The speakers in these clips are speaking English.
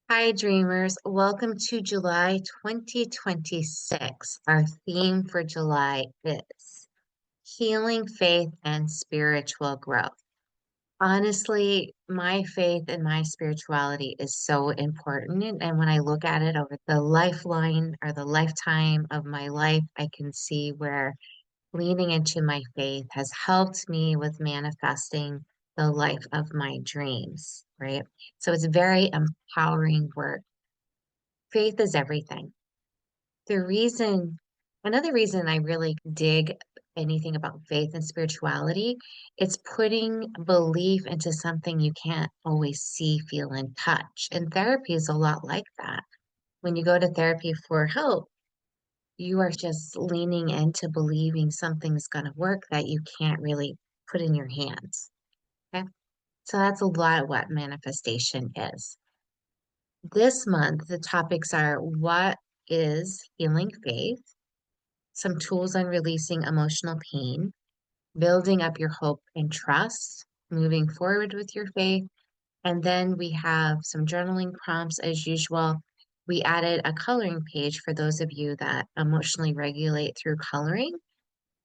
Hi, dreamers. Welcome to July 2026. Our theme for July is healing faith and spiritual growth. Honestly, my faith and my spirituality is so important. And when I look at it over the lifeline or the lifetime of my life, I can see where leaning into my faith has helped me with manifesting the life of my dreams, right? So it's very empowering work. Faith is everything. The reason, another reason I really dig anything about faith and spirituality, it's putting belief into something you can't always see, feel, and touch. And therapy is a lot like that. When you go to therapy for help, you are just leaning into believing something's going to work that you can't really put in your hands. Okay. So that's a lot of what manifestation is. This month, the topics are what is healing faith, some tools on releasing emotional pain, building up your hope and trust, moving forward with your faith. And then we have some journaling prompts as usual. We added a coloring page for those of you that emotionally regulate through coloring.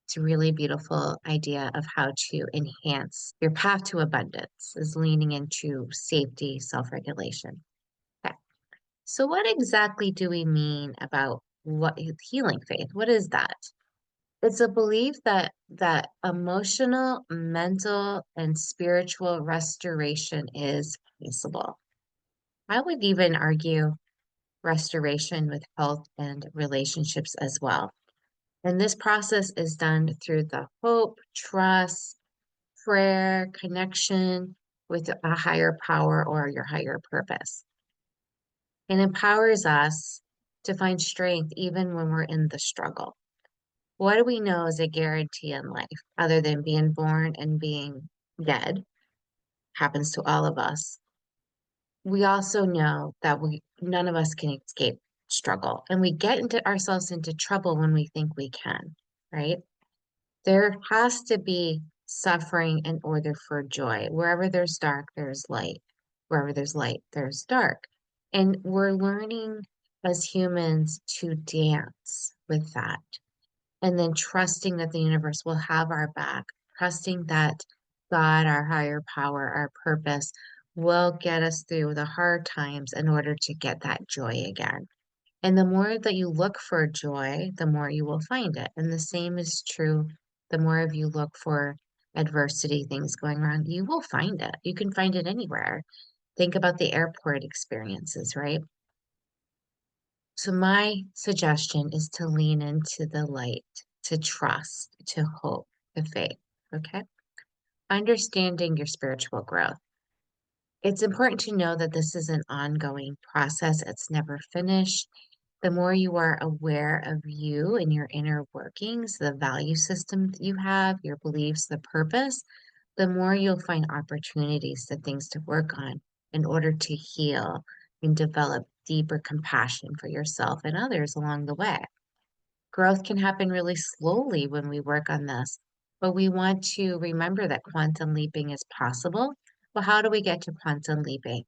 It's a really beautiful idea of how to enhance your path to abundance, is leaning into safety, self-regulation. Okay. So what exactly do we mean about what healing faith? What is that? It's a belief that emotional, mental, and spiritual restoration is possible. I would even argue restoration with health and relationships as well. And this process is done through the hope, trust, prayer, connection with a higher power or your higher purpose. It empowers us to find strength even when we're in the struggle. What do we know is a guarantee in life other than being born and being dead? Happens to all of us. We also know that we none of us can escape struggle, and we get into ourselves into trouble when we think we can, right? There has to be suffering in order for joy. Wherever there's dark, there's light. Wherever there's light, there's dark. And we're learning as humans to dance with that. And then trusting that the universe will have our back, trusting that God, our higher power, our purpose will get us through the hard times in order to get that joy again. And the more that you look for joy, the more you will find it. And the same is true. The more of you look for adversity, things going wrong, you will find it. You can find it anywhere. Think about the airport experiences, right? So my suggestion is to lean into the light, to trust, to hope, to faith. Okay. Understanding your spiritual growth. It's important to know that this is an ongoing process. It's never finished. The more you are aware of you and your inner workings, the value system that you have, your beliefs, the purpose, the more you'll find opportunities, the things to work on in order to heal and develop deeper compassion for yourself and others along the way. Growth can happen really slowly when we work on this, but we want to remember that quantum leaping is possible. Well, how do we get to quantum leaping?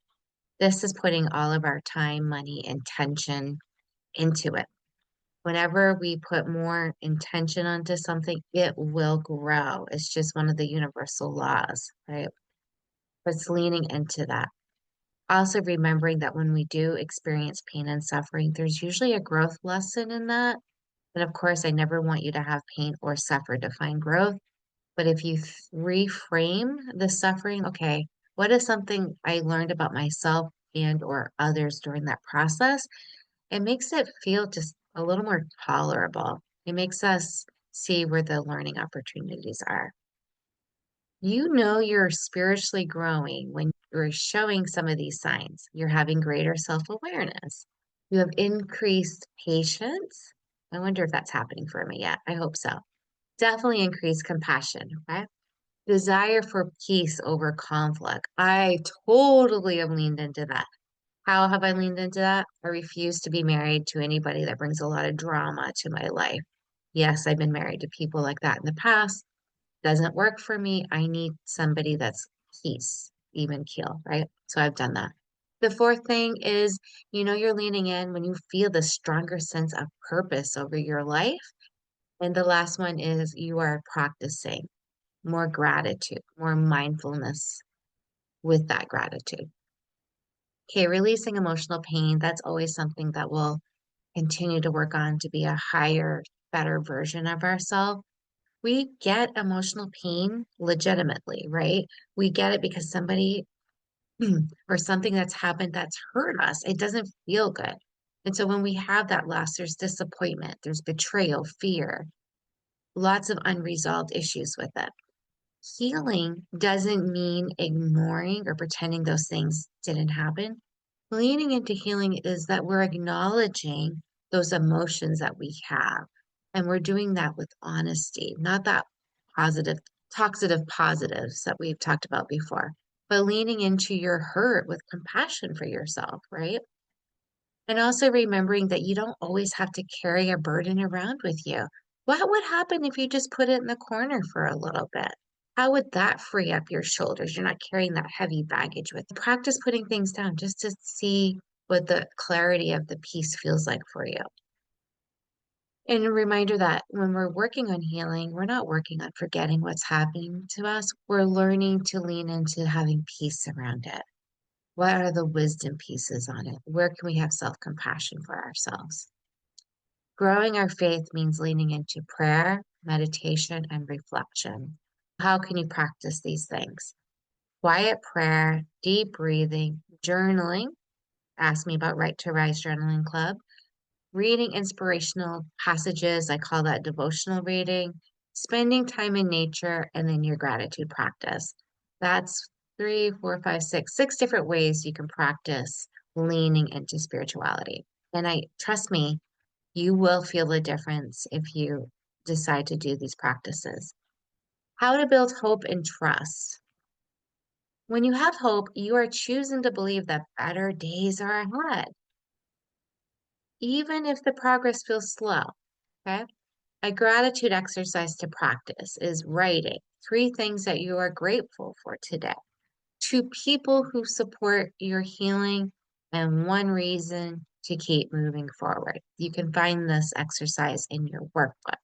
This is putting all of our time, money, and tension into it. Whenever we put more intention onto something, it will grow. It's just one of the universal laws, right? But it's leaning into that. Also, remembering that when we do experience pain and suffering, there's usually a growth lesson in that. And of course, I never want you to have pain or suffer to find growth. But if you reframe the suffering, okay, what is something I learned about myself and or others during that process? It makes it feel just a little more tolerable. It makes us see where the learning opportunities are. You know you're spiritually growing when you're showing some of these signs. You're having greater self-awareness. You have increased patience. I wonder if that's happening for me yet. I hope so. Definitely increased compassion, okay? Desire for peace over conflict. I totally have leaned into that. How have I leaned into that? I refuse to be married to anybody that brings a lot of drama to my life. Yes, I've been married to people like that in the past. Doesn't work for me. I need somebody that's peace, even keel, right? So I've done that. The fourth thing is, you're leaning in when you feel the stronger sense of purpose over your life. And the last one is you are practicing more gratitude, more mindfulness with that gratitude. Okay, releasing emotional pain, that's always something that we'll continue to work on to be a higher, better version of ourselves. We get emotional pain legitimately, right? We get it because somebody or something that's happened that's hurt us. It doesn't feel good. And so when we have that loss, there's disappointment, there's betrayal, fear, lots of unresolved issues with it. Healing doesn't mean ignoring or pretending those things didn't happen. Leaning into healing is that we're acknowledging those emotions that we have. And we're doing that with honesty, not that positive, toxic positives that we've talked about before, but leaning into your hurt with compassion for yourself, right? And also remembering that you don't always have to carry a burden around with you. What would happen if you just put it in the corner for a little bit? How would that free up your shoulders? You're not carrying that heavy baggage with you. Practice putting things down just to see what the clarity of the peace feels like for you. And a reminder that when we're working on healing, we're not working on forgetting what's happening to us. We're learning to lean into having peace around it. What are the wisdom pieces on it? Where can we have self-compassion for ourselves? Growing our faith means leaning into prayer, meditation, and reflection. How can you practice these things? Quiet prayer, deep breathing, journaling. Ask me about Right to Rise Journaling Club. Reading inspirational passages, I call that devotional reading. Spending time in nature, and then your gratitude practice. That's three, four, five, six different ways you can practice leaning into spirituality. And I trust me, you will feel the difference if you decide to do these practices. How to build hope and trust. When you have hope, you are choosing to believe that better days are ahead, even if the progress feels slow. Okay. A gratitude exercise to practice is writing three things that you are grateful for today, two people who support your healing, and one reason to keep moving forward. You can find this exercise in your workbook.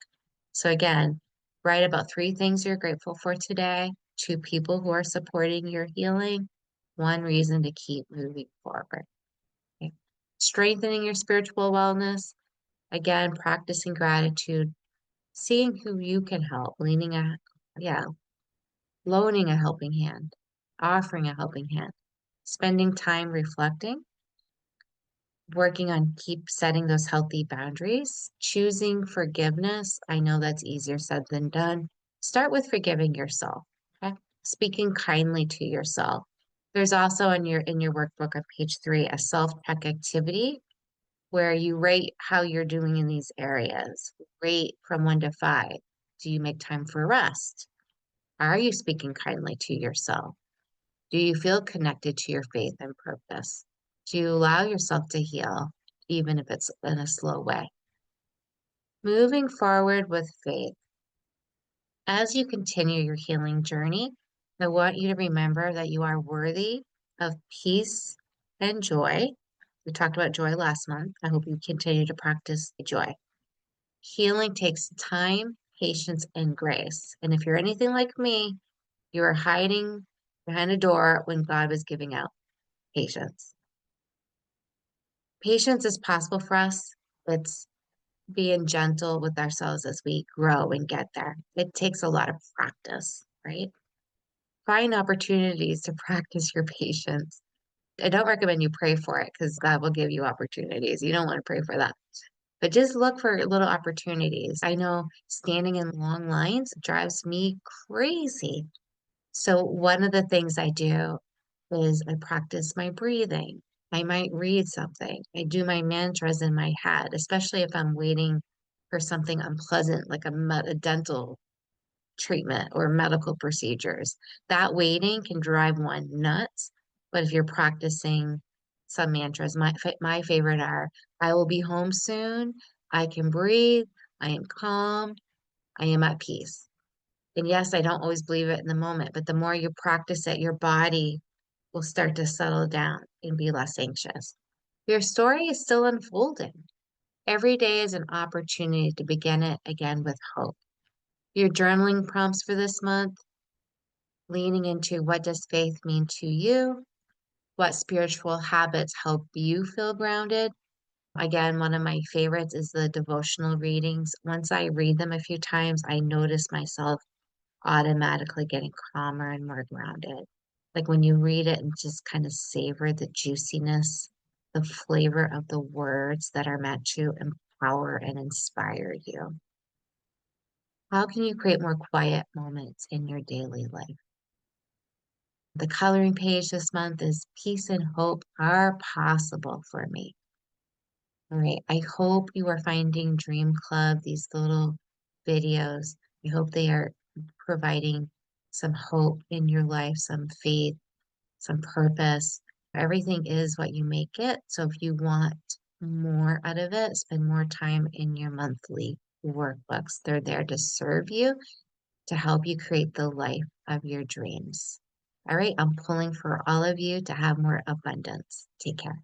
So, again, write about three things you're grateful for today, two people who are supporting your healing, one reason to keep moving forward. Okay. Strengthening your spiritual wellness. Again, practicing gratitude, seeing who you can help, yeah, loaning a helping hand, offering a helping hand, spending time reflecting, working on keep setting those healthy boundaries, choosing forgiveness. I know that's easier said than done. Start with forgiving yourself, okay? Speaking kindly to yourself. There's also in your workbook on page 3 a self-check activity where you rate how you're doing in these areas. Rate from 1 to 5. Do you make time for rest? Are you speaking kindly to yourself? Do you feel connected to your faith and purpose? Do you allow yourself to heal, even if it's in a slow way? Moving forward with faith. As you continue your healing journey, I want you to remember that you are worthy of peace and joy. We talked about joy last month. I hope you continue to practice joy. Healing takes time, patience, and grace. And if you're anything like me, you are hiding behind a door when God was giving out patience. Patience is possible for us. It's being gentle with ourselves as we grow and get there. It takes a lot of practice, right? Find opportunities to practice your patience. I don't recommend you pray for it because God will give you opportunities. You don't want to pray for that. But just look for little opportunities. I know standing in long lines drives me crazy. So one of the things I do is I practice my breathing. I might read something. I do my mantras in my head, especially if I'm waiting for something unpleasant, like a dental treatment or medical procedures. That waiting can drive one nuts. But if you're practicing some mantras, my favorite are, I will be home soon. I can breathe. I am calm. I am at peace. And yes, I don't always believe it in the moment, but the more you practice it, your body will start to settle down and be less anxious. Your story is still unfolding. Every day is an opportunity to begin it again with hope. Your journaling prompts for this month, leaning into what does faith mean to you? What spiritual habits help you feel grounded? Again, one of my favorites is the devotional readings. Once I read them a few times, I notice myself automatically getting calmer and more grounded. Like when you read it and just kind of savor the juiciness, the flavor of the words that are meant to empower and inspire you. How can you create more quiet moments in your daily life? The coloring page this month is Peace and Hope Are Possible for Me. All right. I hope you are finding Dream Club, these little videos. I hope they are providing some hope in your life, some faith, some purpose. Everything is what you make it. So if you want more out of it, spend more time in your monthly workbooks. They're there to serve you, to help you create the life of your dreams. All right. I'm pulling for all of you to have more abundance. Take care.